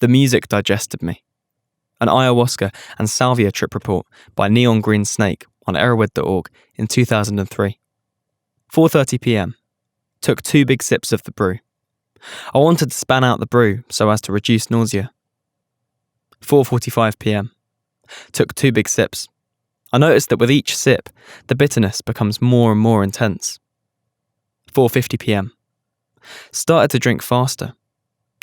The music digested me. An Ayahuasca and Salvia trip report by Neon Green Snake on erowid.org in 2003. 4:30 p.m. Took 2 big sips of the brew. I wanted to span out the brew so as to reduce nausea. 4:45 p.m. Took 2 big sips. I noticed that with each sip, the bitterness becomes more and more intense. 4:50 p.m. Started to drink faster.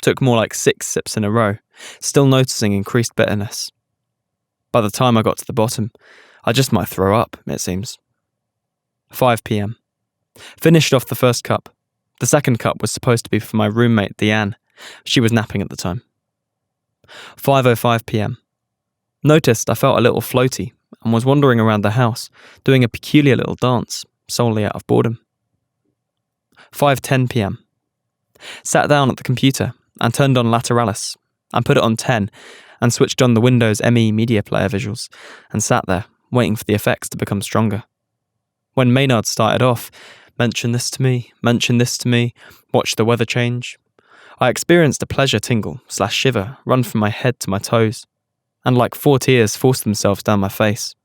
Took more like 6 sips in a row, still noticing increased bitterness. By the time I got to the bottom, I just might throw up, it seems. 5 p.m. Finished off the first cup. The second cup was supposed to be for my roommate, Deanne. She was napping at the time. 5:05 p.m. Noticed I felt a little floaty and was wandering around the house, doing a peculiar little dance, solely out of boredom. 5:10 p.m. Sat down at the computer and turned on Lateralis and put it on 10 and switched on the Windows ME Media Player visuals and sat there, waiting for the effects to become stronger. When Maynard started off, mention this to me, watch the weather change, I experienced a pleasure tingle/shiver run from my head to my toes, and like 4 tears forced themselves down my face.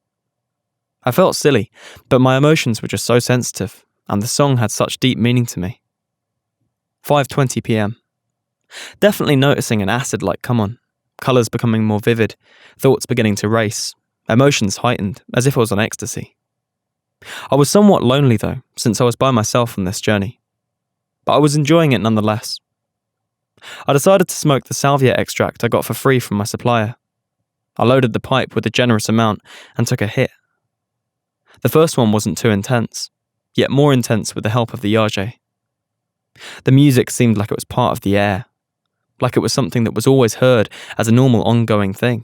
I felt silly, but my emotions were just so sensitive, and the song had such deep meaning to me. 5:20 p.m. Definitely noticing an acid-like come on, colours becoming more vivid, thoughts beginning to race, emotions heightened, as if I was on ecstasy. I was somewhat lonely though, since I was by myself on this journey. But I was enjoying it nonetheless. I decided to smoke the salvia extract I got for free from my supplier. I loaded the pipe with a generous amount and took a hit. The first one wasn't too intense, yet more intense with the help of the yage. The music seemed like it was part of the air, like it was something that was always heard as a normal ongoing thing.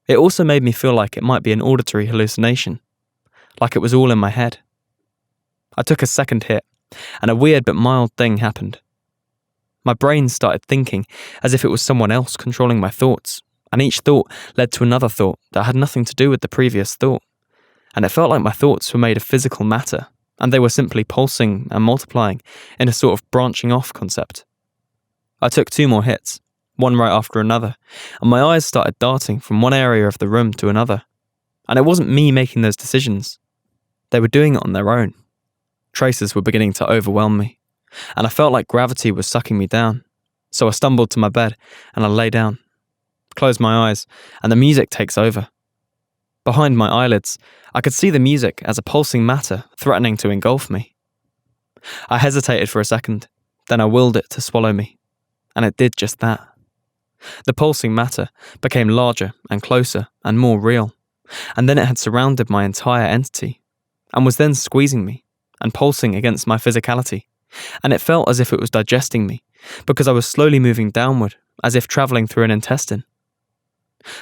It also made me feel like it might be an auditory hallucination, like it was all in my head. I took a second hit, and a weird but mild thing happened. My brain started thinking as if it was someone else controlling my thoughts, and each thought led to another thought that had nothing to do with the previous thought, and it felt like my thoughts were made of physical matter, and they were simply pulsing and multiplying in a sort of branching off concept. I took 2 more hits, one right after another, and my eyes started darting from one area of the room to another. And it wasn't me making those decisions. They were doing it on their own. Traces were beginning to overwhelm me, and I felt like gravity was sucking me down. So I stumbled to my bed, and I lay down, closed my eyes, and the music takes over. Behind my eyelids, I could see the music as a pulsing matter threatening to engulf me. I hesitated for a second, then I willed it to swallow me, and it did just that. The pulsing matter became larger and closer and more real, and then it had surrounded my entire entity, and was then squeezing me and pulsing against my physicality, and it felt as if it was digesting me, because I was slowly moving downward, as if travelling through an intestine.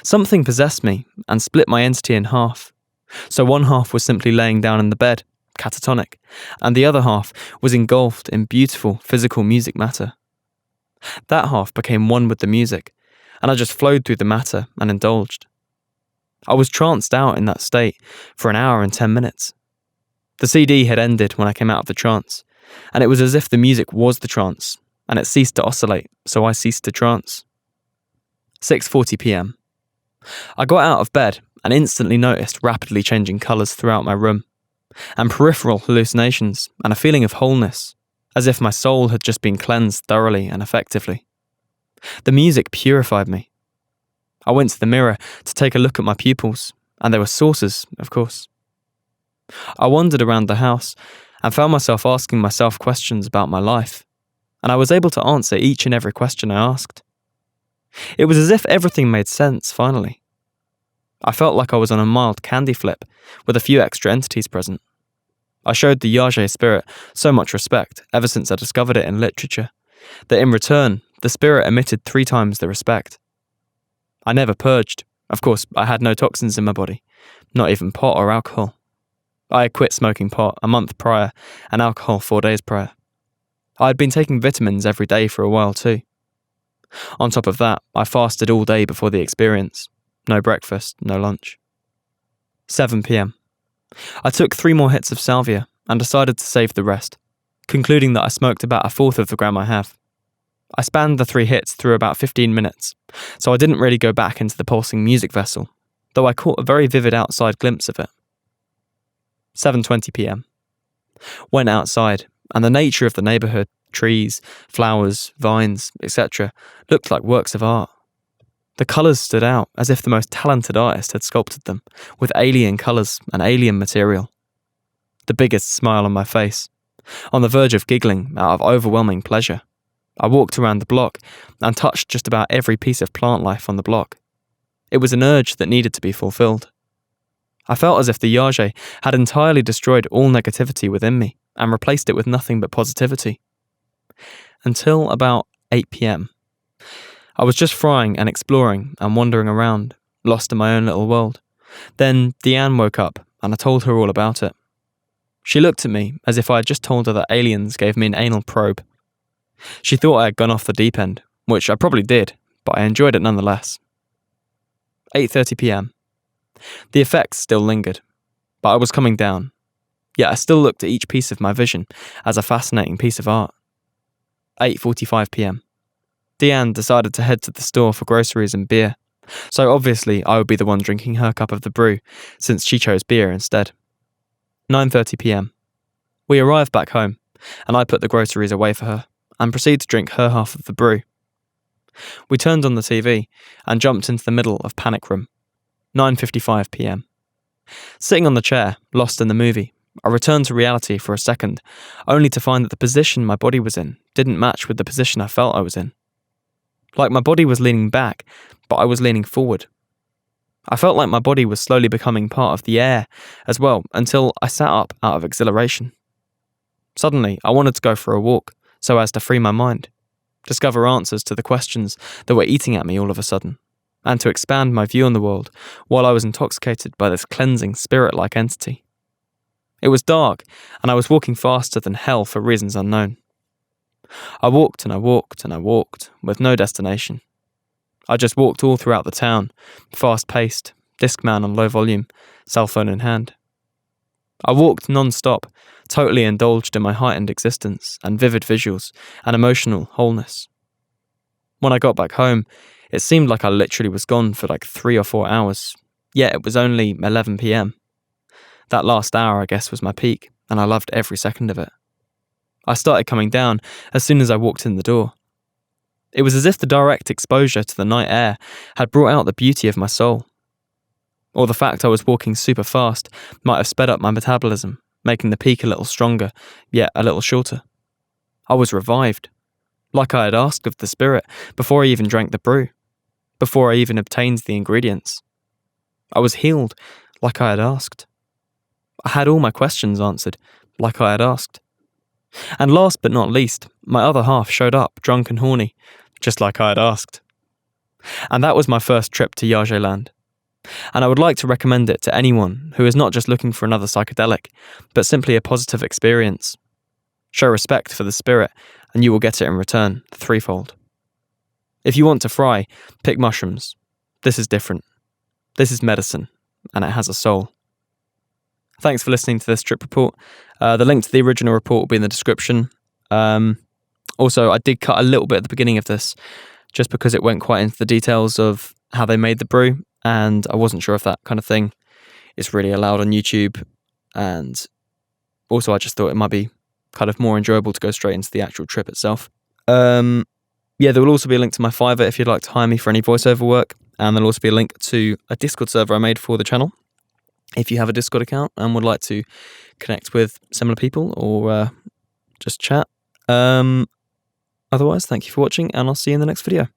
Something possessed me and split my entity in half, so one half was simply laying down in the bed, catatonic, and the other half was engulfed in beautiful physical music matter. That half became one with the music, and I just flowed through the matter and indulged. I was tranced out in that state for 1 hour and 10 minutes. The CD had ended when I came out of the trance, and it was as if the music was the trance, and it ceased to oscillate, so I ceased to trance. 6:40 p.m. I got out of bed and instantly noticed rapidly changing colours throughout my room, and peripheral hallucinations and a feeling of wholeness, as if my soul had just been cleansed thoroughly and effectively. The music purified me. I went to the mirror to take a look at my pupils, and they were saucers, of course. I wandered around the house and found myself asking myself questions about my life, and I was able to answer each and every question I asked. It was as if everything made sense, finally. I felt like I was on a mild candy flip, with a few extra entities present. I showed the yage spirit so much respect ever since I discovered it in literature, that in return, the spirit emitted 3 times the respect. I never purged. Of course, I had no toxins in my body, not even pot or alcohol. I had quit smoking pot a month prior and alcohol 4 days prior. I had been taking vitamins every day for a while too. On top of that, I fasted all day before the experience. No breakfast, no lunch. 7 p.m. I took 3 more hits of salvia and decided to save the rest, concluding that I smoked about 1/4 of the gram I have. I spanned the 3 hits through about 15 minutes, so I didn't really go back into the pulsing music vessel, though I caught a very vivid outside glimpse of it. 7:20 p.m. Went outside, and the nature of the neighbourhood, trees, flowers, vines, etc., looked like works of art. The colours stood out as if the most talented artist had sculpted them, with alien colours and alien material. The biggest smile on my face, on the verge of giggling out of overwhelming pleasure. I walked around the block and touched just about every piece of plant life on the block. It was an urge that needed to be fulfilled. I felt as if the Yage had entirely destroyed all negativity within me and replaced it with nothing but positivity. Until about 8 p.m. I was just frying and exploring and wandering around, lost in my own little world. Then Deanne woke up and I told her all about it. She looked at me as if I had just told her that aliens gave me an anal probe. She thought I had gone off the deep end, which I probably did, but I enjoyed it nonetheless. 8:30 p.m. The effects still lingered, but I was coming down. Yet I still looked at each piece of my vision as a fascinating piece of art. 8:45 p.m. Deanne decided to head to the store for groceries and beer, so obviously I would be the one drinking her cup of the brew, since she chose beer instead. 9:30 p.m. We arrived back home, and I put the groceries away for her, and proceeded to drink her half of the brew. We turned on the TV, and jumped into the middle of Panic Room. 9:55 p.m. Sitting on the chair, lost in the movie, I returned to reality for a second, only to find that the position my body was in didn't match with the position I felt I was in. Like my body was leaning back, but I was leaning forward. I felt like my body was slowly becoming part of the air as well, until I sat up out of exhilaration. Suddenly, I wanted to go for a walk, so as to free my mind, discover answers to the questions that were eating at me all of a sudden, and to expand my view on the world while I was intoxicated by this cleansing spirit-like entity. It was dark, and I was walking faster than hell for reasons unknown. I walked and I walked and I walked, with no destination. I just walked all throughout the town, fast-paced, Discman on low volume, cell phone in hand. I walked non-stop, totally indulged in my heightened existence and vivid visuals and emotional wholeness. When I got back home, it seemed like I literally was gone for like 3 or 4 hours, yet it was only 11 p.m. That last hour, I guess, was my peak, and I loved every second of it. I started coming down as soon as I walked in the door. It was as if the direct exposure to the night air had brought out the beauty of my soul. Or the fact I was walking super fast might have sped up my metabolism, making the peak a little stronger, yet a little shorter. I was revived, like I had asked of the spirit before I even drank the brew, before I even obtained the ingredients. I was healed, like I had asked. I had all my questions answered, like I had asked. And last but not least, my other half showed up, drunk and horny, just like I had asked. And that was my first trip to Yage Land. And I would like to recommend it to anyone who is not just looking for another psychedelic, but simply a positive experience. Show respect for the spirit, and you will get it in return, threefold. If you want to fry, pick mushrooms. This is different. This is medicine, and it has a soul. Thanks for listening to this trip report. The link to the original report will be in the description. Also, I did cut a little bit at the beginning of this, just because it went quite into the details of how they made the brew, and I wasn't sure if that kind of thing is really allowed on YouTube. And also, I just thought it might be kind of more enjoyable to go straight into the actual trip itself. Yeah, there will also be a link to my Fiverr if you'd like to hire me for any voiceover work, and there'll also be a link to a Discord server I made for the channel, if you have a Discord account and would like to connect with similar people or just chat. Otherwise, thank you for watching, and I'll see you in the next video.